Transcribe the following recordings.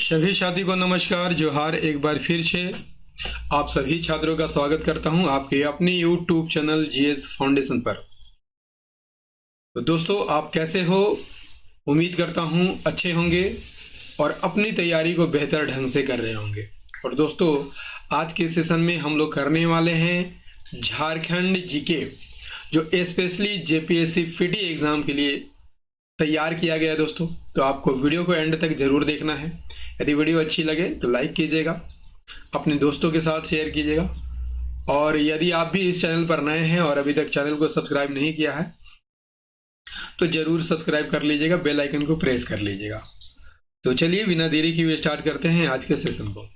सभी साथियों को नमस्कार, जोहार। एक बार फिर से आप सभी छात्रों का स्वागत करता हूं आपके अपने YouTube चैनल जीएस फाउंडेशन पर। तो दोस्तों, आप कैसे हो? उम्मीद करता हूं अच्छे होंगे और अपनी तैयारी को बेहतर ढंग से कर रहे होंगे। और दोस्तों, आज के सेशन में हम लोग करने वाले हैं झारखंड जीके, जो स्पेशली जेपीएससी फिटी एग्जाम के लिए तैयार किया गया है दोस्तों। तो आपको वीडियो को एंड तक जरूर देखना है। यदि वीडियो अच्छी लगे तो लाइक कीजिएगा, अपने दोस्तों के साथ शेयर कीजिएगा, और यदि आप भी इस चैनल पर नए हैं और अभी तक चैनल को सब्सक्राइब नहीं किया है तो जरूर सब्सक्राइब कर लीजिएगा, बेल आइकन को प्रेस कर लीजिएगा। तो चलिए बिना देरी किए स्टार्ट करते हैं आज के सेशन को।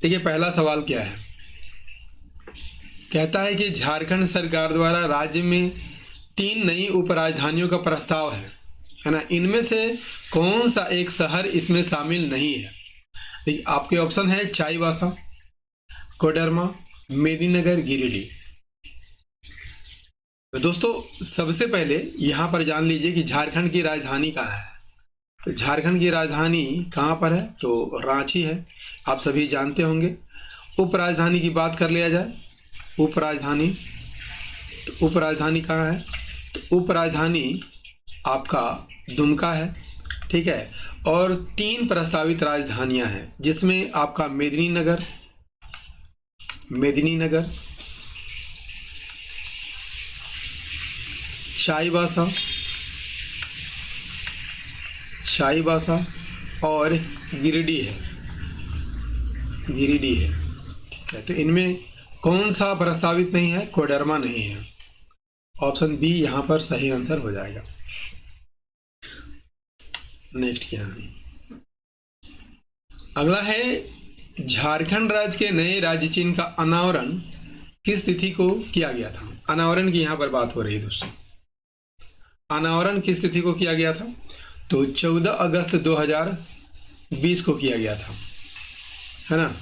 देखिए, पहला सवाल क्या है। कहता है कि झारखंड सरकार द्वारा राज्य में 3 नई उपराजधानियों का प्रस्ताव है ना। इनमें से कौन सा एक शहर इसमें शामिल नहीं है? देखिए, आपके ऑप्शन है चाईबासा, कोडरमा, मेदिनीनगर, गिरिडीह। तो दोस्तों, सबसे पहले यहां पर जान लीजिए कि झारखंड की राजधानी कहाँ है। तो झारखंड की राजधानी कहाँ पर है? तो रांची है, आप सभी जानते होंगे। उपराजधानी की बात कर लिया जाए, उपराजधानी, तो उपराजधानी कहाँ है? तो उपराजधानी आपका दुमका है, ठीक है। और 3 प्रस्तावित राजधानियां हैं, जिसमें आपका मेदिनीनगर, चाईबासा और गिरिडीह है, ठीक है। तो इनमें कौन सा प्रस्तावित नहीं है? कोडरमा नहीं है। ऑप्शन बी यहां पर सही आंसर हो जाएगा। नेक्स्ट क्या है? अगला है झारखंड राज्य के नए राज्य चिन्ह का अनावरण किस तिथि को किया गया था? अनावरण की यहां पर बात हो रही है दोस्तों। अनावरण किस तिथि को किया गया था? तो 14 अगस्त 2020 को किया गया था, है ना।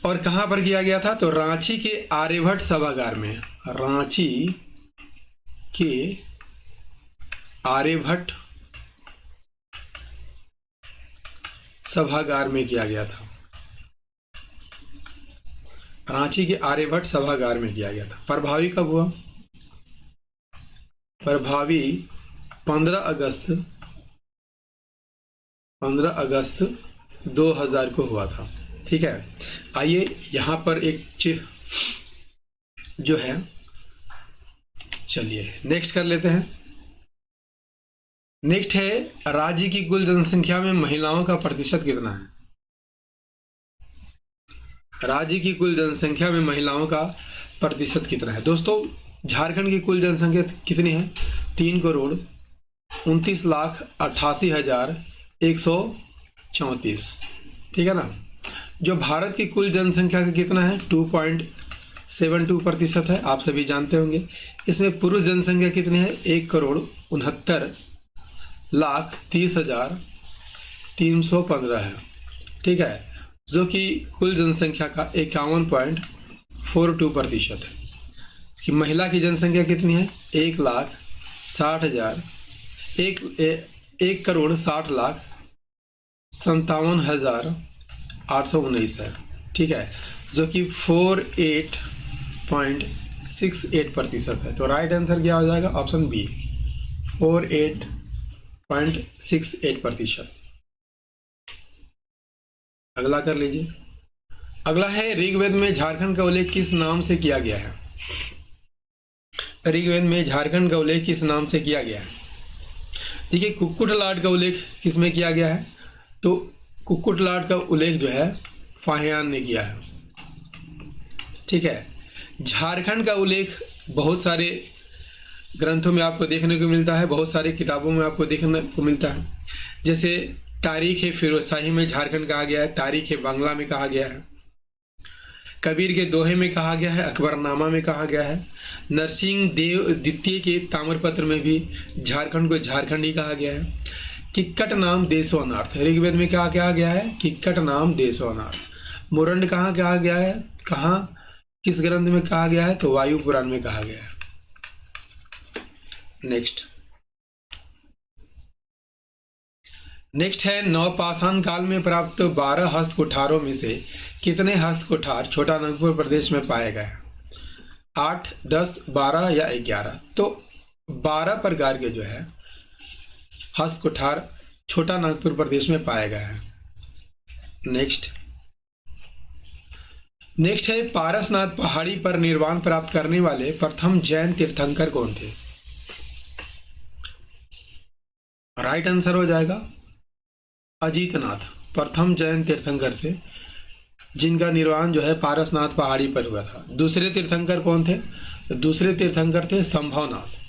और कहां पर किया गया था? तो रांची के आर्यभट्ट सभागार में, रांची के आर्यभट्ट सभागार में किया गया था। रांची के आर्यभट्ट सभागार में किया गया था। प्रभावी कब हुआ? प्रभावी 15 अगस्त 2000 को हुआ था, ठीक है। आइए यहां पर एक जो है, चलिए नेक्स्ट कर लेते हैं। नेक्स्ट है, राज्य की कुल जनसंख्या में महिलाओं का प्रतिशत कितना है? राज्य की कुल जनसंख्या में महिलाओं का प्रतिशत कितना है? दोस्तों, झारखंड की कुल जनसंख्या कितनी है? 3,29,88,134, ठीक है ना। जो भारत की कुल जनसंख्या का कितना है? 2.72% है, आप सभी जानते होंगे। इसमें पुरुष जनसंख्या कितनी है? 1,69,30,315 है, ठीक है, जो कि कुल जनसंख्या का 51.42% है। इसकी महिला की जनसंख्या कितनी है? 1,60,57,819 है, ठीक है, जो कि 48.68% है। तो राइट आंसर क्या हो जाएगा? Option B, 48.68%। अगला कर लीजिए। अगला है, ऋग्वेद में झारखंड का उल्लेख किस नाम से किया गया है? ऋग्वेद में झारखंड का उल्लेख किस नाम से किया गया है? देखिए, कुक्कुटलाट का उल्लेख किस में किया गया है? तो कुक्कुटलाट का उल्लेख जो है फाहियान ने किया है, ठीक है। झारखंड का उल्लेख बहुत सारे ग्रंथों में आपको देखने को मिलता है, बहुत सारी किताबों में आपको देखने को मिलता है। जैसे तारीख ए फिरोजशाही में झारखंड कहा गया है, तारीख ए बांग्ला में कहा गया है, कबीर के दोहे में कहा गया है, अकबरनामा में कहा गया है, नरसिंह देव द्वितीय के ताम्रपत्र में भी झारखंड को झारखंड ही कहा गया है। किक्कट नाम देशोनार्थ, ऋग्वेद में क्या कहा गया है? किक्कट नाम देशोनार्थ। मुरंड कहाँ कहा गया है? कहाँ, किस ग्रंथ में कहा गया है? तो वायु पुराण में कहा गया है। नेक्स्ट, नेक्स्ट है नवपाषाण काल में प्राप्त 12 हस्त कुठारों में से कितने हस्त कुठार छोटा नागपुर प्रदेश में पाए गए? 8, 10, 12 या 11? तो 12 प्रकार के जो है हस्त कुठार छोटा नागपुर प्रदेश में पाए गए हैं। नेक्स्ट है पारसनाथ पहाड़ी पर निर्वाण प्राप्त करने वाले प्रथम जैन तीर्थंकर कौन थे? राइट आंसर हो जाएगा अजीतनाथ, प्रथम जैन तीर्थंकर थे जिनका निर्वाण जो है पारसनाथ पहाड़ी पर हुआ था। दूसरे तीर्थंकर कौन थे? दूसरे तीर्थंकर थे संभवनाथ,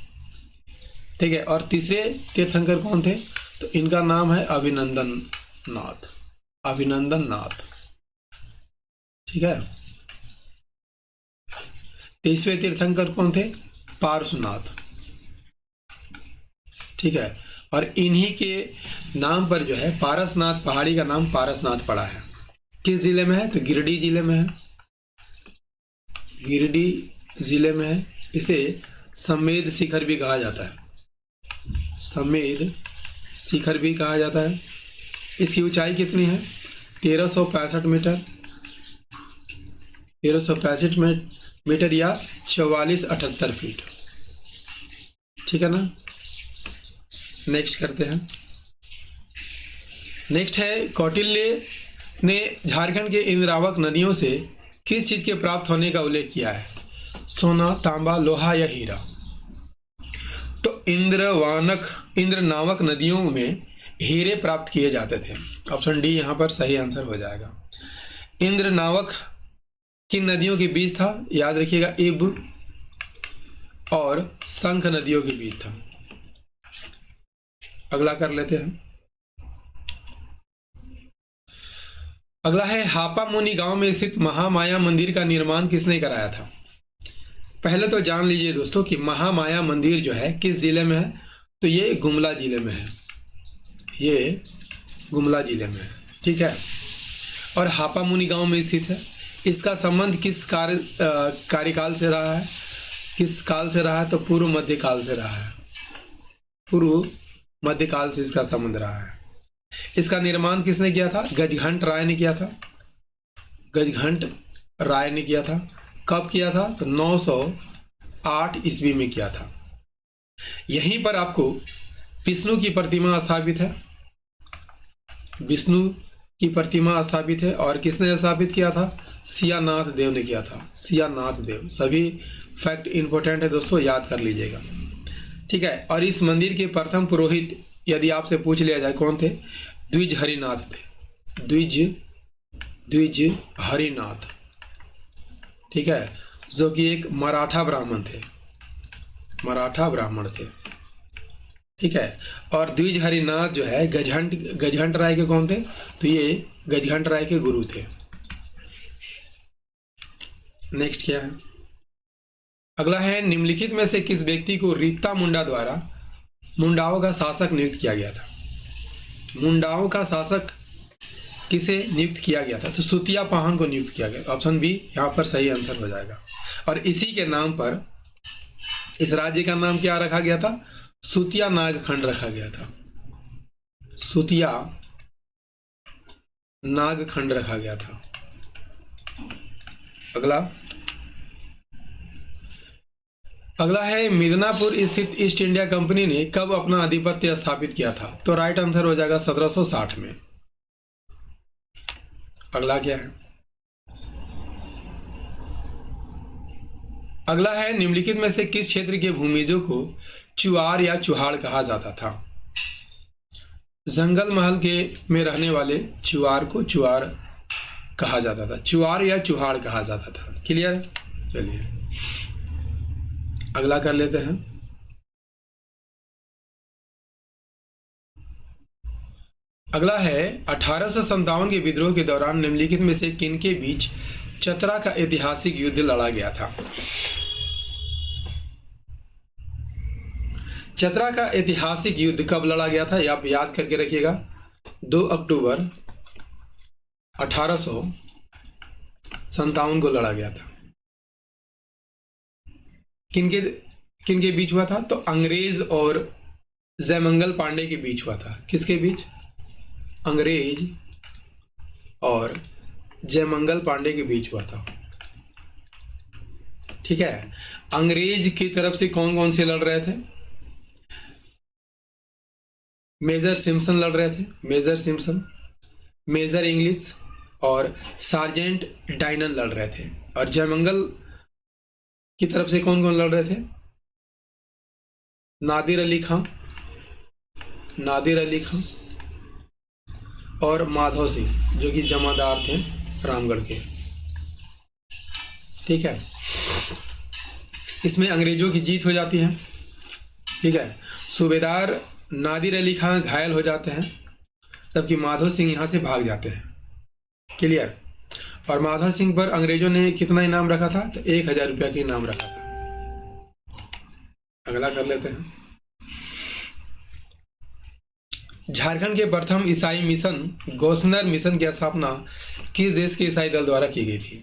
ठीक है। और तीसरे तीर्थंकर कौन थे? तो इनका नाम है अभिनंदन नाथ, ठीक है। तीसरे तीर्थंकर कौन थे? पार्श्वनाथ, ठीक है। और इन्हीं के नाम पर जो है पारसनाथ पहाड़ी का नाम पारसनाथ पड़ा है। किस जिले में है? तो गिरिडीह जिले में है, गिरिडीह जिले में है। इसे समेद शिखर भी कहा जाता है, समेद शिखर भी कहा जाता है। इसकी ऊंचाई कितनी है? 1365 मीटर, 1365 मीटर या 4478 फीट, ठीक है ना। नेक्स्ट करते हैं। नेक्स्ट है कौटिल्य ने झारखंड के इंद्रावक नदियों से किस चीज के प्राप्त होने का उल्लेख किया है? सोना, तांबा, लोहा या हीरा? तो इंद्रनावक नदियों में हीरे प्राप्त किए जाते थे। ऑप्शन डी यहाँ पर सही आंसर हो जाएगा। इंद्रनावक किन नदियों के बीच था? याद रखिएगा, इब और शंख नदियों के बीच था। अगला कर लेते हैं। अगला है हापा मुनि गांव में स्थित महामाया मंदिर का निर्माण किसने कराया था? पहले तो जान लीजिए दोस्तों कि महामाया मंदिर जो है किस जिले में है? तो ये गुमला जिले में है, ये गुमला जिले में है, ठीक है। और हापा मुनि गांव में स्थित है। इसका संबंध किस कार्यकाल से रहा है? किस काल से रहा है? तो पूर्व मध्यकाल से रहा है, पूर्व मध्यकाल से इसका संबंध रहा है। इसका निर्माण किसने किया था? गजघंट राय ने किया था, गजघंट राय ने किया था। कब किया था? तो 908 ईस्वी में किया था। यहीं पर आपको विष्णु की प्रतिमा स्थापित है, विष्णु की प्रतिमा स्थापित है। और किसने स्थापित किया था? सियानाथ देव ने किया था, सियानाथ देव। सभी फैक्ट इंपॉर्टेंट है दोस्तों, याद कर लीजिएगा, ठीक है। और इस मंदिर के प्रथम पुरोहित यदि आपसे पूछ लिया जाए कौन थे? द्विज हरिनाथ थे, द्विज हरिनाथ, ठीक है, जो कि एक मराठा ब्राह्मण थे, मराठा ब्राह्मण थे, ठीक है। और द्विज हरिनाथ जो है गजघंट राय के कौन थे? तो ये गजघंट राय के गुरु थे। नेक्स्ट क्या है? अगला है निम्नलिखित में से किस व्यक्ति को रीता मुंडा द्वारा मुंडाओं का शासक नियुक्त किया गया था? मुंडाओं का शासक किसे नियुक्त किया गया था? तो सुतिया पाहन को नियुक्त किया गया। ऑप्शन बी यहाँ पर सही आंसर हो जाएगा। और इसी के नाम पर इस राज्य का नाम क्या रखा गया था? सुतिया नागखंड रखा गया था, सुतिया नागखंड रखा गया था। अगला है मिदनापुर स्थित ईस्ट इंडिया कंपनी ने कब अपना आधिपत्य स्थापित किया था? तो राइट आंसर हो जाएगा 1760 में। अगला क्या है? अगला है निम्नलिखित में से किस क्षेत्र के भूमिजों को चुआर या चुहाड़ कहा जाता था? जंगल महल के में रहने वाले चुआर को चुआर कहा जाता था, चुआर या चुहाड़ कहा जाता था। क्लियर? चलिए अगला कर लेते हैं। अगला है 1857 के विद्रोह के दौरान निम्नलिखित में से किनके बीच चतरा का ऐतिहासिक युद्ध लड़ा गया था? चतरा का ऐतिहासिक युद्ध कब लड़ा गया था? आप याद करके रखिएगा, 2 अक्टूबर 1857 को लड़ा गया था। किनके बीच हुआ था? तो अंग्रेज और जयमंगल पांडे के बीच हुआ था। किसके बीच? अंग्रेज और जयमंगल पांडे के बीच हुआ था। ठीक है, अंग्रेज की तरफ से कौन कौन से लड़ रहे थे? मेजर सिम्पसन लड़ रहे थे, मेजर सिम्पसन, मेजर इंग्लिश और सार्जेंट डाइनन लड़ रहे थे। और जयमंगल की तरफ से कौन कौन लड़ रहे थे? नादिर अली खां, नादिर अली खां और माधव सिंह, जो कि जमादार थे रामगढ़ के। ठीक है, इसमें अंग्रेजों की जीत हो जाती है। ठीक है, सूबेदार नादिर अली खां घायल हो जाते हैं, जबकि माधव सिंह यहाँ से भाग जाते हैं। क्लियर? और माधव सिंह पर अंग्रेजों ने कितना इनाम रखा था? तो 1000 रुपया का इनाम रखा था। अगला कर लेते हैं। झारखंड के प्रथम ईसाई मिशन गौसनर मिशन की स्थापना किस देश के ईसाई दल द्वारा की गई थी?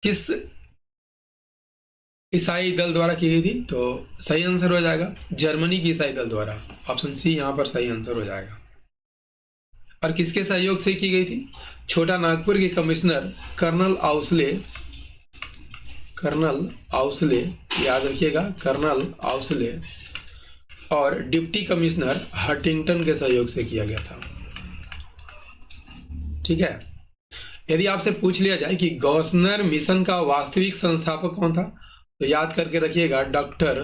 किस ईसाई दल द्वारा की गई थी? तो सही आंसर हो जाएगा जर्मनी की ईसाई दल द्वारा। ऑप्शन सी यहां पर सही आंसर हो जाएगा। और किसके सहयोग से की गई थी? छोटा नागपुर के कमिश्नर कर्नल आउसले, याद रखिएगा, कर्नल आउसले और डिप्टी कमिश्नर हंटिंगटन के सहयोग से किया गया था। ठीक है, यदि आपसे पूछ लिया जाए कि गौसनर मिशन का वास्तविक संस्थापक कौन था, तो याद करके रखिएगा डॉक्टर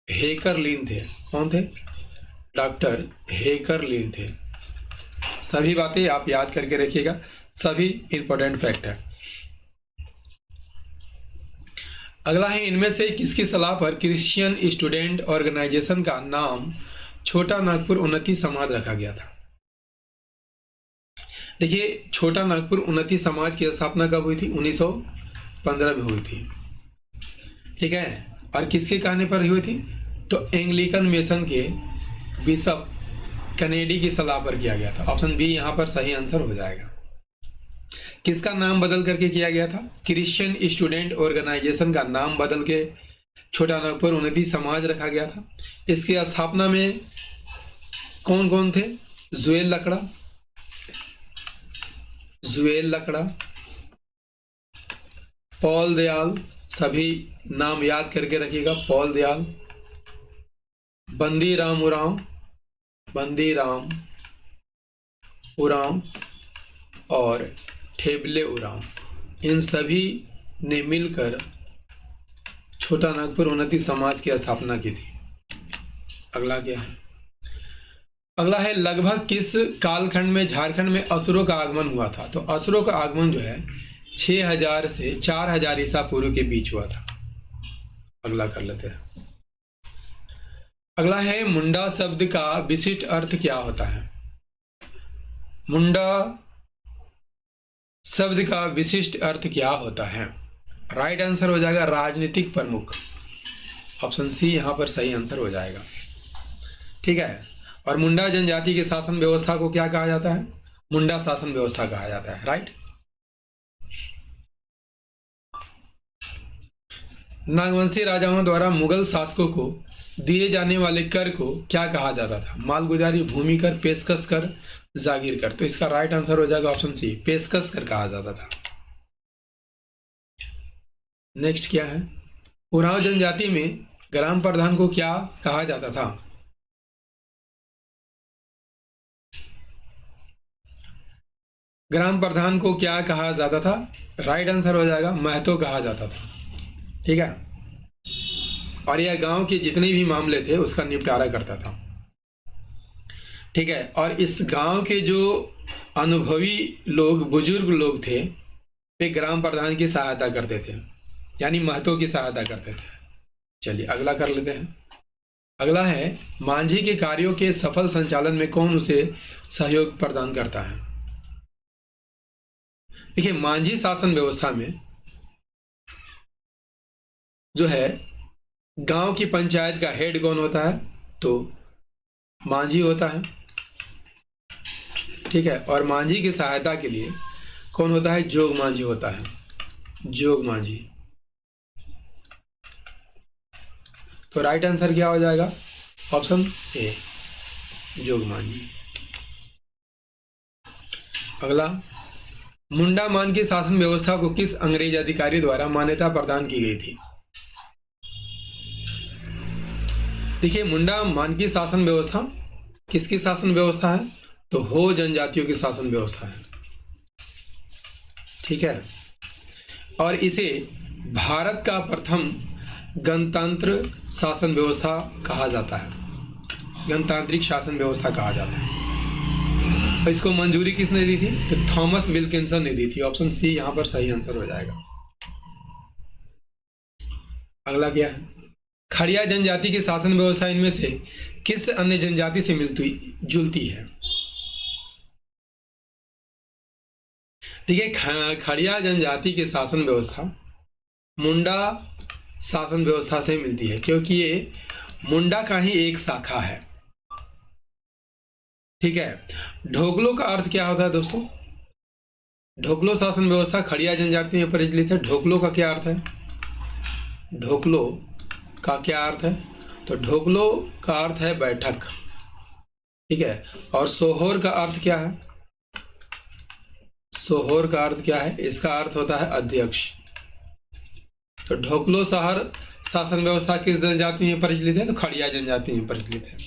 हेकरलिन थे। कौन थे? डॉक्टर हेकरलिन थे। सभी बातें आप याद करके रखिएगा, सभी इंपॉर्टेंट फैक्ट है। अगला है, इनमें से किसकी सलाह पर क्रिश्चियन स्टूडेंट ऑर्गेनाइजेशन का नाम छोटा नागपुर उन्नति समाज रखा गया था? देखिए, छोटा नागपुर उन्नति समाज की स्थापना कब हुई थी? 1915 में हुई थी। ठीक है, और किसके कहने पर हुई थी? तो एंग्लिकन मिशन के बिशप कैनेडी की सलाह पर किया गया था। ऑप्शन बी यहां पर सही आंसर हो जाएगा। किसका नाम बदल करके किया गया था? क्रिश्चियन स्टूडेंट ऑर्गेनाइजेशन का नाम बदल के छोटा नागपुर उन्नति समाज रखा गया था। इसकी स्थापना में कौन कौन थे? जुएल लकड़ा, पॉल दयाल, सभी नाम याद करके रखिएगा, पॉल दयाल, बंदी राम उरांव और ठेबले उरांव, इन सभी ने मिलकर छोटा नागपुर उन्नति समाज की स्थापना की थी। अगला क्या है? अगला है, लगभग किस कालखंड में झारखंड में असुरों का आगमन हुआ था? तो असुरों का आगमन जो है 6000 से 4000 ईसा पूर्व के बीच हुआ था। अगला कर लेते हैं। अगला है, मुंडा शब्द का विशिष्ट अर्थ क्या होता है? मुंडा शब्द का विशिष्ट अर्थ क्या होता है? राइट आंसर हो जाएगा राजनीतिक प्रमुख। ऑप्शन सी यहां पर सही आंसर हो जाएगा। ठीक है, और मुंडा जनजाति की शासन व्यवस्था को क्या कहा जाता है? मुंडा शासन व्यवस्था कहा जाता है। राइट। नागवंशी राजाओं द्वारा मुगल शासकों को दिए जाने वाले कर को क्या कहा जाता था? मालगुजारी, भूमि कर, पेशकश कर, जागीर कर। तो इसका राइट आंसर हो जाएगा ऑप्शन सी, पेशकश कर कहा जाता था। नेक्स्ट क्या है? उरांव जनजाति में ग्राम प्रधान को क्या कहा जाता था? ग्राम प्रधान को क्या कहा जाता था? राइट आंसर हो जाएगा महतो कहा जाता था। ठीक है, और यह गांव के जितने भी मामले थे उसका निपटारा करता था। ठीक है, और इस गांव के जो अनुभवी लोग, बुजुर्ग लोग थे, वे ग्राम प्रधान की सहायता करते थे, यानी महतो की सहायता करते थे। चलिए अगला कर लेते हैं। अगला है, मांझी के कार्यों के सफल संचालन में कौन उसे सहयोग प्रदान करता है? देखिए, मांझी शासन व्यवस्था में जो है गांव की पंचायत का हेड कौन होता है? तो मांझी होता है। ठीक है, और मांझी की सहायता के लिए कौन होता है? जोग मांझी होता है, जोग मांझी। तो राइट आंसर क्या हो जाएगा? ऑप्शन ए, जोगमांझी। अगला, मुंडामान की शासन व्यवस्था को किस अंग्रेज अधिकारी द्वारा मान्यता प्रदान की गई थी? देखिए, मुंडामान की शासन व्यवस्था किसकी शासन व्यवस्था है? तो हो जनजातियों की शासन व्यवस्था है। ठीक है, और इसे भारत का प्रथम गणतंत्र शासन व्यवस्था कहा जाता है, गणतांत्रिक शासन व्यवस्था कहा जाता है। इसको मंजूरी किसने दी थी? तो थॉमस विल्किंसन ने दी थी। ऑप्शन सी यहां पर सही आंसर हो जाएगा। अगला क्या है? खड़िया जनजाति की शासन व्यवस्था इनमें से किस अन्य जनजाति से मिलती जुलती है? देखिए, खड़िया जनजाति की शासन व्यवस्था मुंडा शासन व्यवस्था से मिलती है, क्योंकि ये मुंडा का ही एक शाखा है। ठीक है, ढोकलो का अर्थ क्या होता है दोस्तों? ढोकलो शासन व्यवस्था खड़िया जनजाति में प्रचलित है। ढोकलो का क्या अर्थ है? ढोकलो का क्या अर्थ है? तो ढोकलो का अर्थ है बैठक। ठीक है, और सोहोर का अर्थ क्या है? सोहोर का अर्थ क्या है? इसका अर्थ होता है अध्यक्ष। तो ढोकलो शहर शासन व्यवस्था किस जनजाति में प्रचलित है? तो खड़िया जनजाति में प्रचलित है।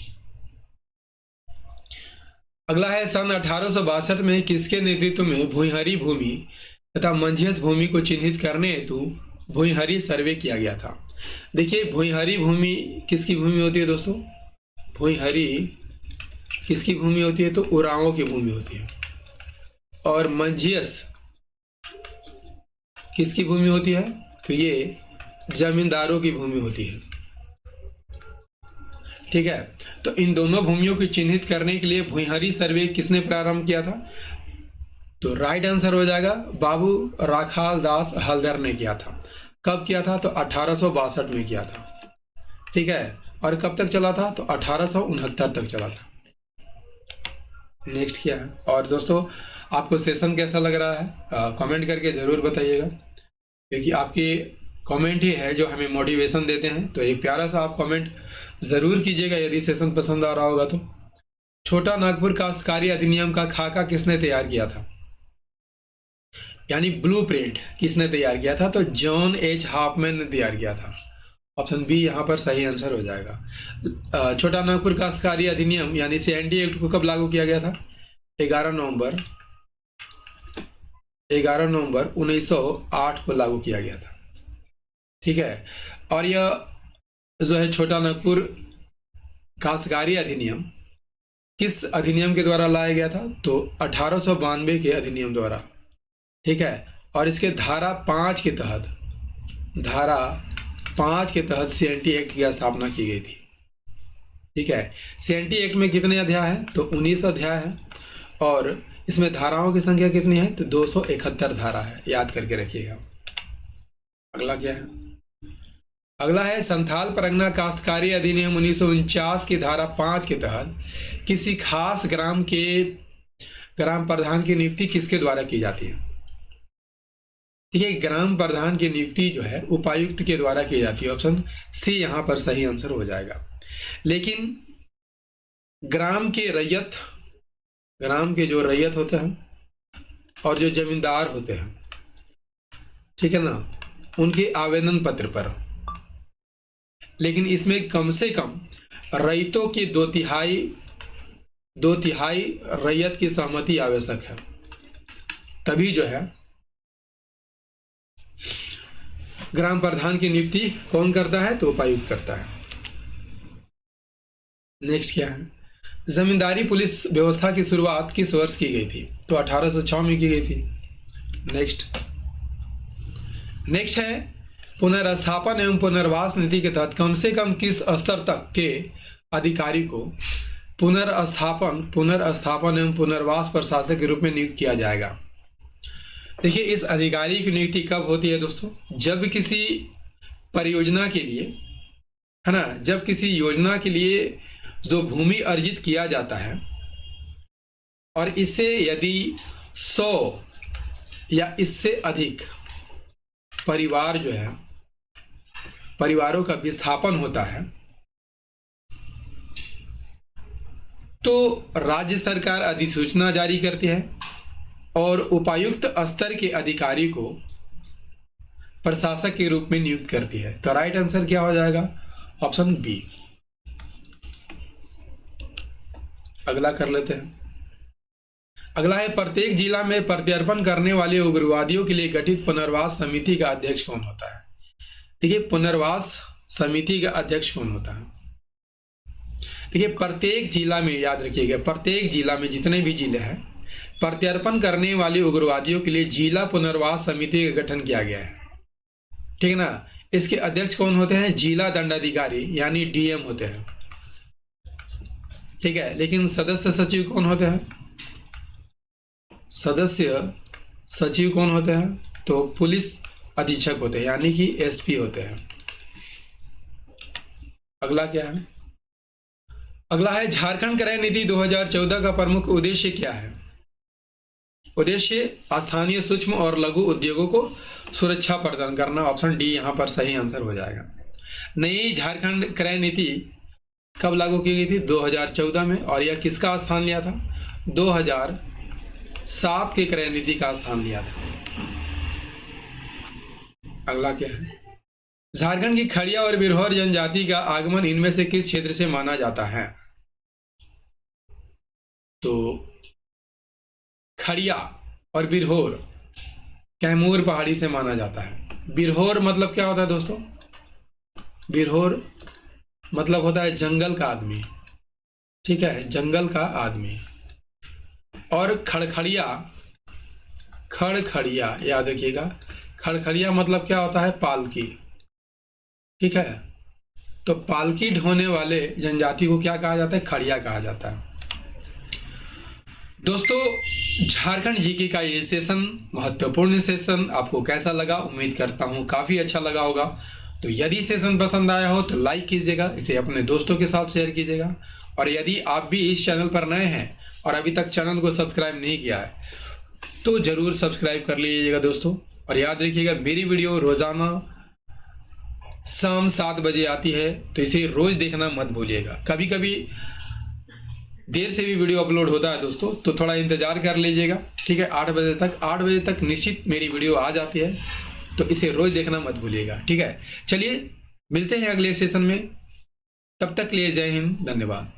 अगला है, सन 1862 में किसके नेतृत्व में भुईहरी भूमि तथा मंझियस भूमि को चिन्हित करने हेतु भुईहरी सर्वे किया गया था? देखिए, भुईहरी भूमि किसकी भूमि होती है दोस्तों? भुईहरी किसकी भूमि होती है? तो उरांवों की भूमि होती है। और मंझियस किसकी भूमि होती है? तो ये जमींदारों की भूमि होती है। ठीक है, तो इन दोनों भूमियों को चिन्हित करने के लिए भुईहरी सर्वे किसने प्रारंभ किया था? तो राइट आंसर हो जाएगा बाबू राखाल दास हल्दर ने किया था। कब किया था? तो 1862 में किया था। ठीक है, और कब तक चला था? तो 1869 तक चला था। नेक्स्ट क्या है? और दोस्तों, आपको सेशन कैसा लग रहा है? कमेंट करके ज़रूर बताइएगा, क्योंकि आपके कमेंट ही है जो हमें मोटिवेशन देते हैं। तो एक प्यारा सा आप कमेंट ज़रूर कीजिएगा यदि सेशन पसंद आ रहा होगा तो। छोटा नागपुर काश्तकारी अधिनियम का खाका किसने तैयार किया था? यानी ब्लूप्रिंट किसने तैयार किया था? तो जॉन एच हाफमैन ने तैयार किया था। ऑप्शन बी यहाँ पर सही आंसर हो जाएगा। छोटा नागपुर काश्तकारी अधिनियम यानी सीएनडी एक्ट को कब लागू किया गया था? 11 नवंबर 1908 को लागू किया गया था। ठीक है, और यह जो है छोटा नागपुर काश्तकारी अधिनियम किस अधिनियम के द्वारा लाया गया था? तो 1892 के अधिनियम द्वारा। ठीक है, और इसके धारा 5 के तहत सीएनटी एक्ट की स्थापना की गई थी। ठीक है, सीएनटी एक्ट में कितने अध्याय हैं? तो 19 अध्याय है, और इसमें धाराओं की संख्या कितनी है? तो 271 धारा है, याद करके रखिएगा। अगला क्या है? अगला है, संथाल परगना काश्तकारी अधिनियम 1949 की धारा 5 के तहत किसी खास ग्राम प्रधान की नियुक्ति किसके द्वारा की जाती है? देखिए, ग्राम प्रधान की नियुक्ति जो है उपायुक्त के द्वारा की जाती है। ऑप्शन सी यहाँ पर सही आंसर हो जाएगा। लेकिन ग्राम के जो रैयत होते हैं और जो जमींदार होते हैं, ठीक है ना, उनके आवेदन पत्र पर, लेकिन इसमें कम से कम रैयतों की दो तिहाई रैयत की सहमति आवश्यक है, तभी जो है ग्राम प्रधान की नियुक्ति कौन करता है? तो उपायुक्त करता है। नेक्स्ट क्या है? जमींदारी पुलिस व्यवस्था की शुरुआत किस वर्ष की गई थी? तो 1806 में की गई थी। नेक्स्ट है, पुनर्स्थापन एवं पुनर्वास नीति के तहत कम से कम किस स्तर तक के अधिकारी को पुनर्स्थापन एवं पुनर्वास प्रशासक के रूप में नियुक्त किया जाएगा? देखिए, इस अधिकारी की नियुक्ति कब होती है दोस्तों? जब किसी परियोजना के लिए, है ना, जब किसी योजना के लिए जो भूमि अर्जित किया जाता है और इससे यदि 100 या इससे अधिक परिवारों का विस्थापन होता है, तो राज्य सरकार अधिसूचना जारी करती है और उपायुक्त स्तर के अधिकारी को प्रशासक के रूप में नियुक्त करती है। तो राइट आंसर क्या हो जाएगा? Option B. अगला कर लेते हैं। अगला है, प्रत्येक जिला में प्रत्यर्पण करने वाले उग्रवादियों के लिए गठित पुनर्वास समिति का अध्यक्ष कौन होता है? देखिए, पुनर्वास समिति का अध्यक्ष कौन होता है? देखिए, प्रत्येक जिला में, याद रखिएगा, प्रत्येक जिला में जितने भी जिले हैं, प्रत्यर्पण करने वाले उग्रवादियों के लिए जिला पुनर्वास समिति का गठन किया गया है। ठीक है ना? इसके अध्यक्ष कौन होते हैं? जिला दंडाधिकारी यानी डीएम होते हैं। ठीक है, लेकिन सदस्य सचिव कौन होते हैं? सदस्य सचिव कौन होते हैं? तो पुलिस अधीक्षक होते हैं यानी कि एसपी होते हैं। अगला क्या है? अगला है, झारखंड क्रय नीति 2014 का प्रमुख उद्देश्य क्या है? उद्देश्य स्थानीय सूक्ष्म और लघु उद्योगों को सुरक्षा प्रदान करना। ऑप्शन डी यहां पर सही आंसर हो जाएगा। नई झारखंड क्रय नीति कब लागू की गई थी? 2014 में। और यह किसका स्थान लिया था? 2007 की क्रय नीति का स्थान लिया था। अगला क्या है? झारखंड की खड़िया और बिरहोर जनजाति का आगमन इनमें से किस क्षेत्र से माना जाता है? तो खड़िया और बिरहोर कैमूर पहाड़ी से माना जाता है। बिरहोर मतलब क्या होता है दोस्तों? बिरहोर मतलब होता है जंगल का आदमी। ठीक है, जंगल का आदमी। और खड़खड़िया, खड़खड़िया याद रखिएगा, खड़खड़िया मतलब क्या होता है? पालकी। ठीक है, तो पालकी ढोने वाले जनजाति को क्या कहा जाता है? खड़िया कहा जाता है। दोस्तों, झारखंड जीके का ये सेशन, महत्वपूर्ण सेशन, आपको कैसा लगा? उम्मीद करता हूँ काफ़ी अच्छा लगा होगा। तो यदि सेशन पसंद आया हो तो लाइक कीजिएगा, इसे अपने दोस्तों के साथ शेयर कीजिएगा। और यदि आप भी इस चैनल पर नए हैं और अभी तक चैनल को सब्सक्राइब नहीं किया है तो ज़रूर सब्सक्राइब कर लीजिएगा दोस्तों। और याद रखिएगा, मेरी वीडियो रोज़ाना शाम 7 बजे आती है, तो इसे रोज़ देखना मत भूलिएगा। कभी कभी देर से भी वीडियो अपलोड होता है दोस्तों, तो थोड़ा इंतजार कर लीजिएगा। ठीक है, 8 बजे तक निश्चित मेरी वीडियो आ जाती है, तो इसे रोज देखना मत भूलिएगा। ठीक है, चलिए मिलते हैं अगले सेशन में। तब तक लिए जय हिंद, धन्यवाद।